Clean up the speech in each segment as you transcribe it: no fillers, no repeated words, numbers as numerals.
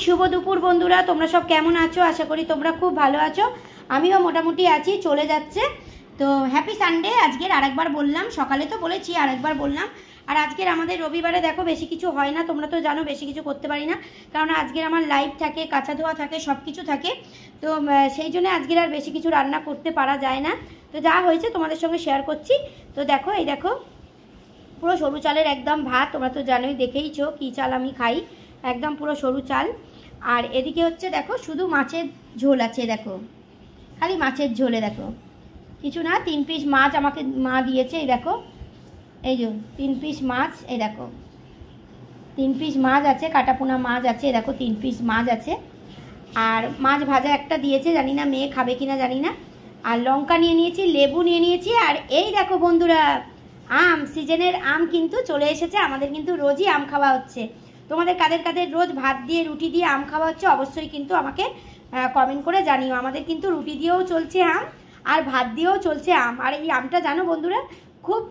শুভ দুপুর বন্ধুরা, তোমরা সব কেমন আছো? আশা করি তোমরা খুব ভালো আছো। আমিও মোটামুটি আছি, চলে যাচ্ছে। তো হ্যাপি সানডে। আজকের আরেকবার বললাম, সকালে তো বলেছি, আরেকবার বললাম। আর আজকের আমাদের রবিবারে দেখো বেশি কিছু হয় না, তোমরা তো জানো বেশি কিছু করতে পারি না, কারণ আজকের আমার লাইভ থাকে, কাঁচা ধোয়া থাকে, সব কিছু থাকে। তো সেই জন্য আজকের আর বেশি কিছু রান্না করতে পারা যায় না। তো যা হয়েছে তোমাদের সঙ্গে শেয়ার করছি। তো দেখো, এই দেখো পুরো সরু চালের একদম ভাত, তোমরা তো জানোই, দেখেইছো কী চাল আমি খাই, একদম পুরো সরু চাল। আর এদিকে হচ্ছে দেখো শুধু মাছের ঝোল আছে, দেখো খালি মাছের ঝোলে, দেখো কিছু না। 3 পিস মাছ আমাকে মা দিয়েছে, এই দেখো, এই যে 3 পিস মাছ, এই দেখো 3 পিস মাছ আছে, কাটাপোনা মাছ আছে, দেখো 3 পিস মাছ আছে। আর মাছ ভাজা একটা দিয়েছে, জানি না মেয়ে খাবে কিনা জানি না। আর লঙ্কা নিয়ে নিয়েছি, লেবু নিয়ে নিয়েছি। আর এই দেখো বন্ধুরা, আম, সিজনের আম কিন্তু চলে এসেছে। আমাদের কিন্তু রোজই আম খাওয়া হচ্ছে। তোমাদের কাদের কাদের রোজ ভাত দিয়ে রুটি দিয়ে আম খাওয়া হচ্ছে অবশ্যই কিন্তু আমাকে কমেন্ট করে জানিও। আমাদের কিন্তু রুটি দিয়েও চলছে আম, আর ভাত দিয়েও চলছে আম। আর এই আমটা জানো বন্ধুরা খুব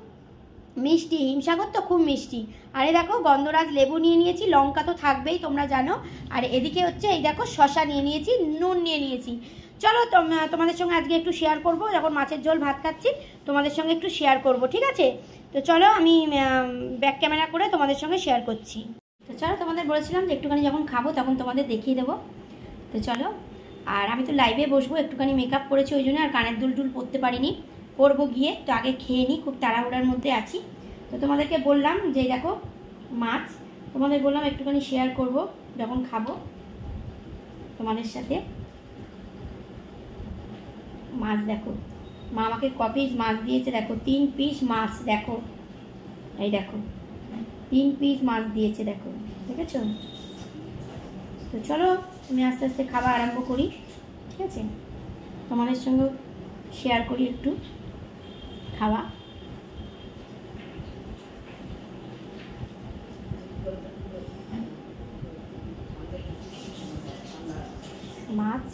মিষ্টি, হিমসাগর তো খুব মিষ্টি। আর এই দেখো গন্ধরাজ লেবু নিয়ে নিয়েছি, লঙ্কা তো থাকবেই তোমরা জানো। আর এদিকে হচ্ছে এই দেখো শসা নিয়ে নিয়েছি, নুন নিয়ে নিয়েছি। চলো তোমাদের সঙ্গে আজকে একটু শেয়ার করব, যখন মাছের ঝোল ভাত খাচ্ছি তোমাদের সঙ্গে একটু শেয়ার করব, ঠিক আছে? তো চলো আমি ব্যাক ক্যামেরা করে তোমাদের সঙ্গে শেয়ার করছি। তো চলো, তোমাদের বলেছিলাম যে একটুখানি যখন খাবো তখন তোমাদের দেখিয়ে দেবো। তো চলো, আর আমি তো লাইভে বসবো, একটুখানি মেকআপ করেছি ওই জন্য, আর কানের দুল টুল পরতে পারিনি, করবো গিয়ে। তো আগে খেয়ে নিই, খুব তাড়াহুড়ার মধ্যে আছি। তো তোমাদেরকে বললাম যে দেখো মাছ, তোমাদের বললাম একটুখানি শেয়ার করব যখন খাবো তোমাদের সাথে। মাছ দেখো, মা আমাকে ক পিস মাছ দিয়েছে, দেখো 3 পিস মাছ, দেখো এই দেখো 3 পিস মাছ দিয়েছে, দেখো দেখেছো? তো চলো আমি আস্তে আস্তে খাওয়া আরম্ভ করি, ঠিক আছে? তোমাদের সঙ্গে শেয়ার করি একটু খাওয়া। মাছ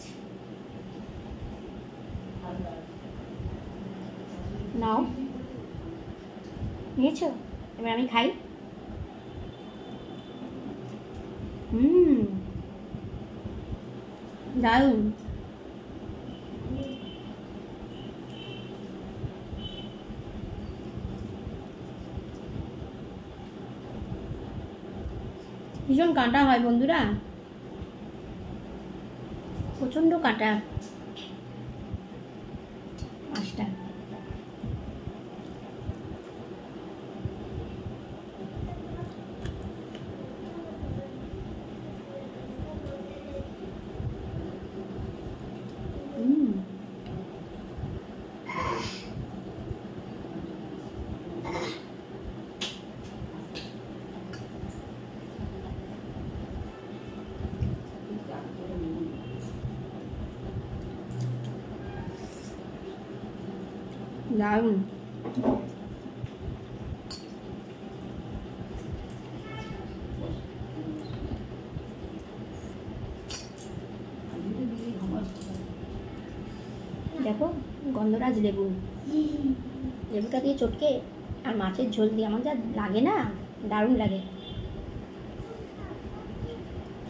নাও, নিয়েছো? এবার আমি খাই। দারুণ। ভীষণ কাঁটা হয় বন্ধুরা, প্রচণ্ড কাঁটা মাছটা। দারুণ। দেখো গন্ধরাজ লেবু, লেবুটা দিয়ে চটকে আর মাছের ঝোল দিয়ে আমার যা লাগে না, দারুণ লাগে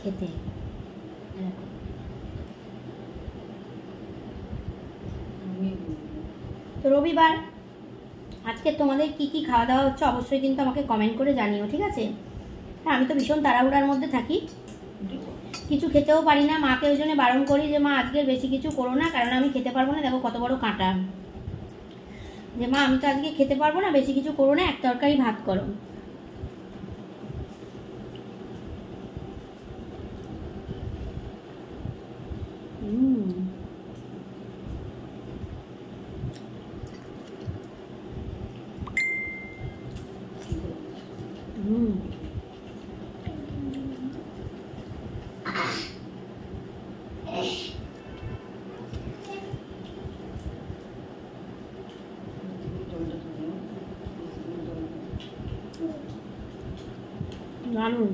খেতে। তো রবিবার আজকে তোমাদের কি কি খাওয়া দাওয়া হচ্ছে অবশ্যই কিন্তু আমাকে কমেন্ট করে জানিও, ঠিক আছে? হ্যাঁ, আমি তো ভীষণ তাড়াহুড়ার মধ্যে থাকি, কিছু খেতেও পারি না। মাকে ওই জন্য বারণ করি যে মা আজকের বেশি কিছু করো না, কারণ আমি খেতে পারবো না। দেখো কত বড় কাঁটা, যে মা আমি তো আজকে খেতে পারবো না, বেশি কিছু করো না, এক তরকারি ভাত করো। দারুণ।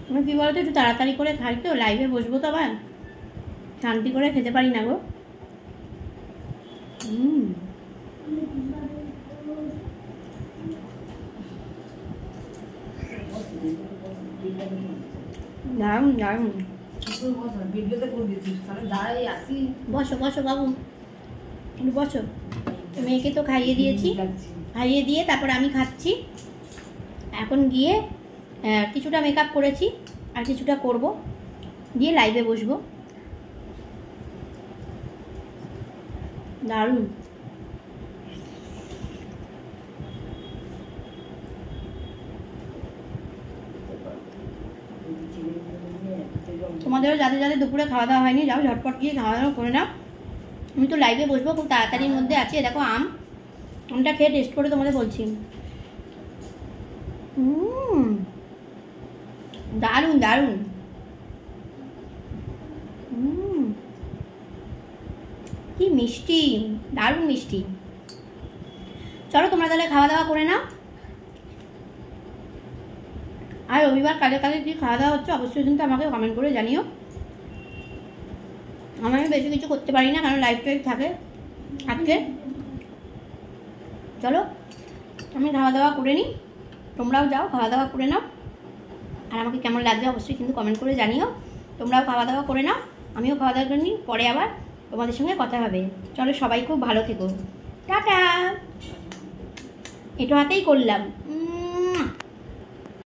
আমি কী বলতো, একটু তাড়াতাড়ি করে খাই তো, লাইভে বসবো তো আবার, শান্তি করে খেতে পারি না গো। দারুণ দারুণ। বসো বসো বাবু, একটু বসো। মেয়েকে তো খাইয়ে দিয়েছি, খাইয়ে দিয়ে তারপর আমি খাচ্ছি। এখন গিয়ে কিছুটা মেকআপ করেছি, আর কিছুটা করব, দিয়ে লাইভে বসবো। দারুণ। তোমাদেরও যাদের যাদের দুপুরে খাওয়া দাওয়া হয়নি, যাও ঝটপট গিয়ে খাওয়া দাওয়া করে নাও। আমি তো লাইভে বসবো, খুব তাড়াতাড়ির মধ্যে আছে। দেখো আমটা খেয়ে টেস্ট করে তোমাদের বলছি। দারুণ দারুণ। কি মিষ্টি, দারুণ মিষ্টি। চলো তোমরা তাহলে খাওয়া দাওয়া করে নাও। আর রবিবার কালে কালে কি খাওয়া দাওয়া হচ্ছে অবশ্যই কিন্তু আমাকে কমেন্ট করে জানিও। আমি বেশি কিছু করতে পারি না, কারণ লাইভ টাইভ থাকে আজকে। চলো আমি খাওয়া দাওয়া করে নিই, তোমরাও যাও খাওয়া দাওয়া করে নাও। আর আমাকে কেমন লাগছে অবশ্যই কিন্তু কমেন্ট করে জানিও। তোমরাও খাওয়া দাওয়া করে নাও, আমিও খাওয়া দাওয়া করে নিই, পরে আবার তোমাদের সঙ্গে কথা হবে। চলো সবাই খুব ভালো থেকো, টাটা। এটা হাতেই করলাম।